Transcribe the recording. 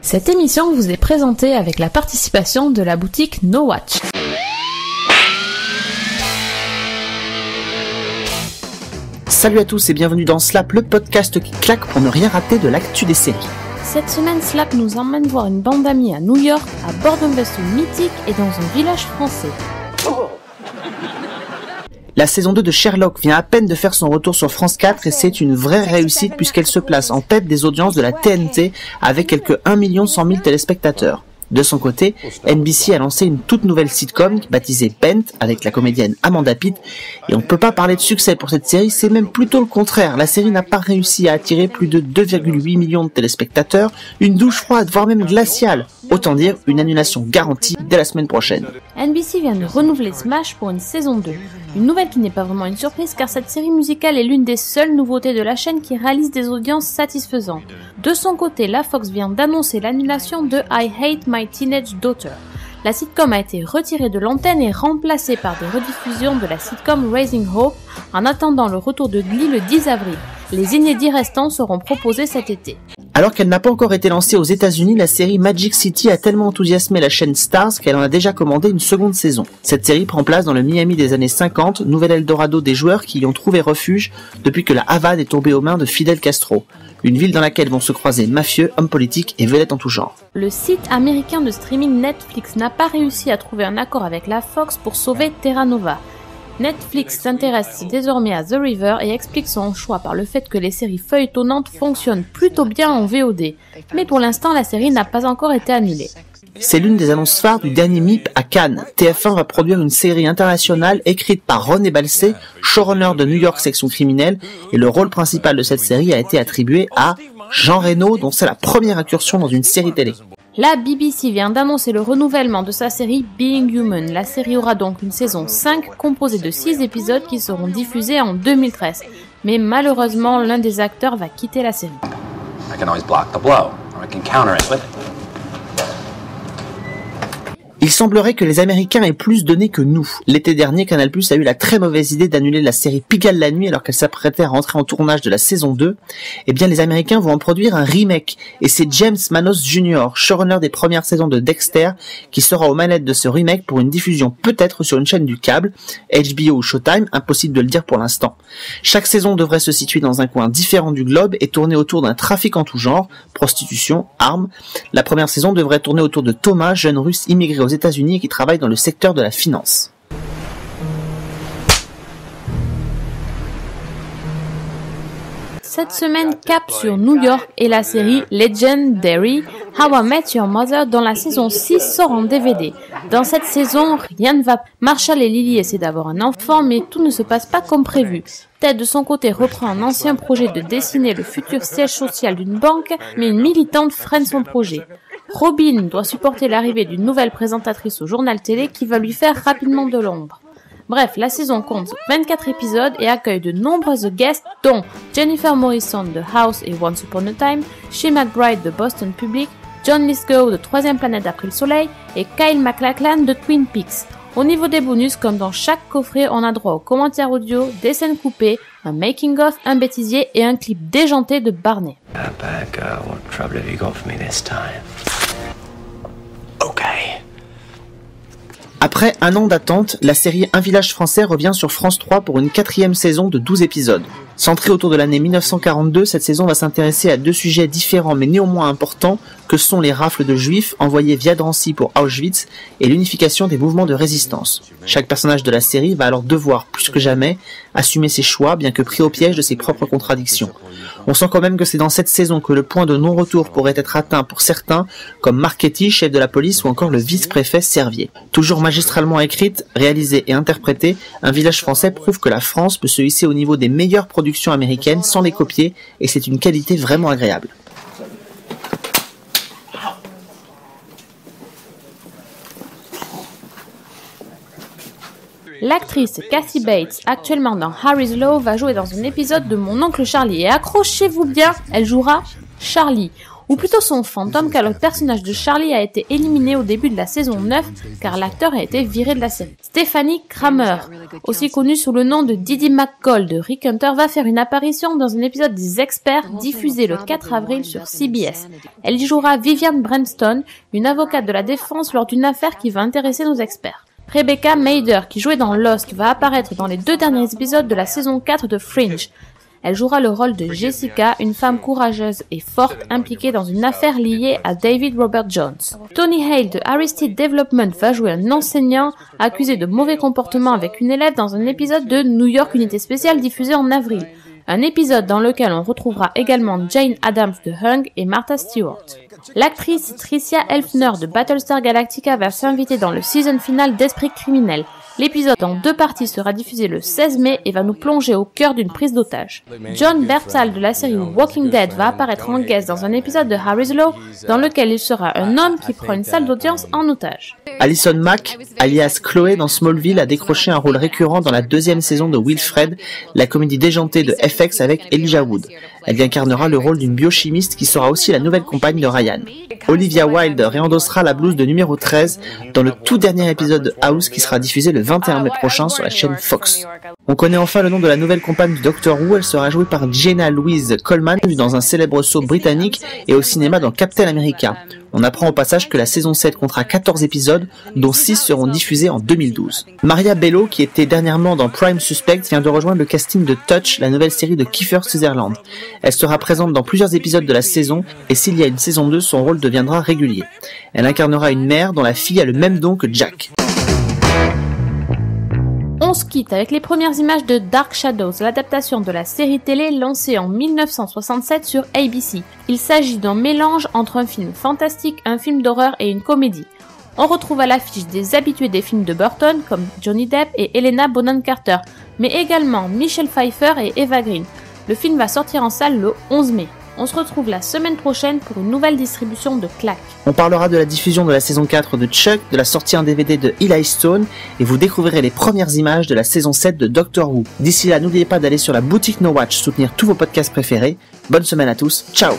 Cette émission vous est présentée avec la participation de la boutique No Watch. Salut à tous et bienvenue dans Slap, le podcast qui claque pour ne rien rater de l'actu des séries. Cette semaine, Slap nous emmène voir une bande d'amis à New York, à bord d'un vaisseau mythique et dans un village français. La saison 2 de Sherlock vient à peine de faire son retour sur France 4 et c'est une vraie réussite puisqu'elle se place en tête des audiences de la TNT avec quelques 1 100 000 téléspectateurs. De son côté, NBC a lancé une toute nouvelle sitcom baptisée Bent avec la comédienne Amanda Pitt et on ne peut pas parler de succès pour cette série, c'est même plutôt le contraire. La série n'a pas réussi à attirer plus de 2,8 millions de téléspectateurs, une douche froide voire même glaciale. Autant dire une annulation garantie dès la semaine prochaine. NBC vient de renouveler Smash pour une saison 2. Une nouvelle qui n'est pas vraiment une surprise car cette série musicale est l'une des seules nouveautés de la chaîne qui réalise des audiences satisfaisantes. De son côté, la Fox vient d'annoncer l'annulation de I Hate My Teenage Daughter. La sitcom a été retirée de l'antenne et remplacée par des rediffusions de la sitcom Raising Hope en attendant le retour de Glee le 10 avril. Les inédits restants seront proposés cet été. Alors qu'elle n'a pas encore été lancée aux États-Unis, la série Magic City a tellement enthousiasmé la chaîne Starz qu'elle en a déjà commandé une seconde saison. Cette série prend place dans le Miami des années 50, nouvel Eldorado des joueurs qui y ont trouvé refuge depuis que la Havane est tombée aux mains de Fidel Castro. Une ville dans laquelle vont se croiser mafieux, hommes politiques et vedettes en tout genre. Le site américain de streaming Netflix n'a pas réussi à trouver un accord avec la Fox pour sauver Terra Nova. Netflix s'intéresse désormais à The River et explique son choix par le fait que les séries feuilletonnantes fonctionnent plutôt bien en VOD. Mais pour l'instant, la série n'a pas encore été annulée. C'est l'une des annonces phares du dernier MIP à Cannes. TF1 va produire une série internationale écrite par René Balsé, showrunner de New York section criminelle, et le rôle principal de cette série a été attribué à Jean Reno, dont c'est la première incursion dans une série télé. La BBC vient d'annoncer le renouvellement de sa série Being Human. La série aura donc une saison 5 composée de 6 épisodes qui seront diffusés en 2013. Mais malheureusement, l'un des acteurs va quitter la série. I can always block the blow, or I can counter it with... Il semblerait que les Américains aient plus donné que nous. L'été dernier, Canal+ a eu la très mauvaise idée d'annuler la série Pigalle la nuit alors qu'elle s'apprêtait à rentrer en tournage de la saison 2. Eh bien, les Américains vont en produire un remake. Et c'est James Manos Jr., showrunner des premières saisons de Dexter, qui sera aux manettes de ce remake pour une diffusion peut-être sur une chaîne du câble, HBO ou Showtime, impossible de le dire pour l'instant. Chaque saison devrait se situer dans un coin différent du globe et tourner autour d'un trafic en tout genre, prostitution, armes. La première saison devrait tourner autour de Thomas, jeune russe immigré aux États-Unis et qui travaille dans le secteur de la finance. Cette semaine, cap sur New York et la série Legendary, How I Met Your Mother dont la saison 6 sort en DVD. Dans cette saison, rien ne va. Marshall et Lily essaient d'avoir un enfant, mais tout ne se passe pas comme prévu. Ted, de son côté, reprend un ancien projet de dessiner le futur siège social d'une banque, mais une militante freine son projet. Robin doit supporter l'arrivée d'une nouvelle présentatrice au journal télé qui va lui faire rapidement de l'ombre. Bref, la saison compte 24 épisodes et accueille de nombreuses guests dont Jennifer Morrison de House et Once Upon a Time, Shea McBride de Boston Public, John Lithgow de Troisième Planète d'après le Soleil et Kyle MacLachlan de Twin Peaks. Au niveau des bonus, comme dans chaque coffret, on a droit aux commentaires audio, des scènes coupées, un making-of, un bêtisier et un clip déjanté de Barney. Après un an d'attente, la série Un village français revient sur France 3 pour une 4e saison de 12 épisodes. Centrée autour de l'année 1942, cette saison va s'intéresser à 2 sujets différents mais néanmoins importants que sont les rafles de juifs envoyés via Drancy pour Auschwitz et l'unification des mouvements de résistance. Chaque personnage de la série va alors devoir, plus que jamais, assumer ses choix bien que pris au piège de ses propres contradictions. On sent quand même que c'est dans cette saison que le point de non-retour pourrait être atteint pour certains, comme Marchetti, chef de la police, ou encore le vice-préfet Servier. Toujours magistralement écrite, réalisée et interprétée, Un village français prouve que la France peut se hisser au niveau des meilleures productions américaines sans les copier, et c'est une qualité vraiment agréable. L'actrice Kathy Bates, actuellement dans Harry's Law, va jouer dans un épisode de Mon oncle Charlie. Et accrochez-vous bien, elle jouera Charlie. ou plutôt son fantôme car le personnage de Charlie a été éliminé au début de la saison 9 car l'acteur a été viré de la série. Stephanie Kramer, aussi connue sous le nom de Didi McCall de Rick Hunter, va faire une apparition dans un épisode des Experts diffusé le 4 avril sur CBS. Elle y jouera Vivian Branston, une avocate de la défense lors d'une affaire qui va intéresser nos experts. Rebecca Mader, qui jouait dans Lost, va apparaître dans les 2 derniers épisodes de la saison 4 de Fringe. Elle jouera le rôle de Jessica, une femme courageuse et forte impliquée dans une affaire liée à David Robert Jones. Tony Hale de Arrested Development va jouer un enseignant accusé de mauvais comportement avec une élève dans un épisode de New York Unité Spéciale diffusé en avril. Un épisode dans lequel on retrouvera également Jane Adams de Hung et Martha Stewart. L'actrice Tricia Helfner de Battlestar Galactica va s'inviter dans le season final d'Esprit criminel. L'épisode en 2 parties sera diffusé le 16 mai et va nous plonger au cœur d'une prise d'otage. John Bernthal de la série Walking Dead va apparaître en guest dans un épisode de Harry's Law dans lequel il sera un homme qui prend une salle d'audience en otage. Alison Mack, alias Chloé dans Smallville, a décroché un rôle récurrent dans la 2e saison de Wilfred, la comédie déjantée de FX avec Elijah Wood. Elle y incarnera le rôle d'une biochimiste qui sera aussi la nouvelle compagne de Ryan. Olivia Wilde réendossera la blouse de numéro 13 dans le tout dernier épisode de House qui sera diffusé le 21 mai prochain sur la chaîne Fox. On connaît enfin le nom de la nouvelle compagne du Doctor Who, elle sera jouée par Jenna Louise Coleman, vue dans un célèbre soap britannique et au cinéma dans Captain America. On apprend au passage que la saison 7 comptera 14 épisodes, dont 6 seront diffusés en 2012. Maria Bello, qui était dernièrement dans Prime Suspect, vient de rejoindre le casting de Touch, la nouvelle série de Kiefer Sutherland. Elle sera présente dans plusieurs épisodes de la saison, et s'il y a une saison 2, son rôle deviendra régulier. Elle incarnera une mère dont la fille a le même don que Jack. On se quitte avec les premières images de Dark Shadows, l'adaptation de la série télé lancée en 1967 sur ABC. Il s'agit d'un mélange entre un film fantastique, un film d'horreur et une comédie. On retrouve à l'affiche des habitués des films de Burton comme Johnny Depp et Helena Bonham Carter, mais également Michelle Pfeiffer et Eva Green. Le film va sortir en salle le 11 mai. On se retrouve la semaine prochaine pour une nouvelle distribution de Claque. On parlera de la diffusion de la saison 4 de Chuck, de la sortie en DVD de Eli Stone, et vous découvrirez les premières images de la saison 7 de Doctor Who. D'ici là, n'oubliez pas d'aller sur la boutique No Watch soutenir tous vos podcasts préférés. Bonne semaine à tous, ciao!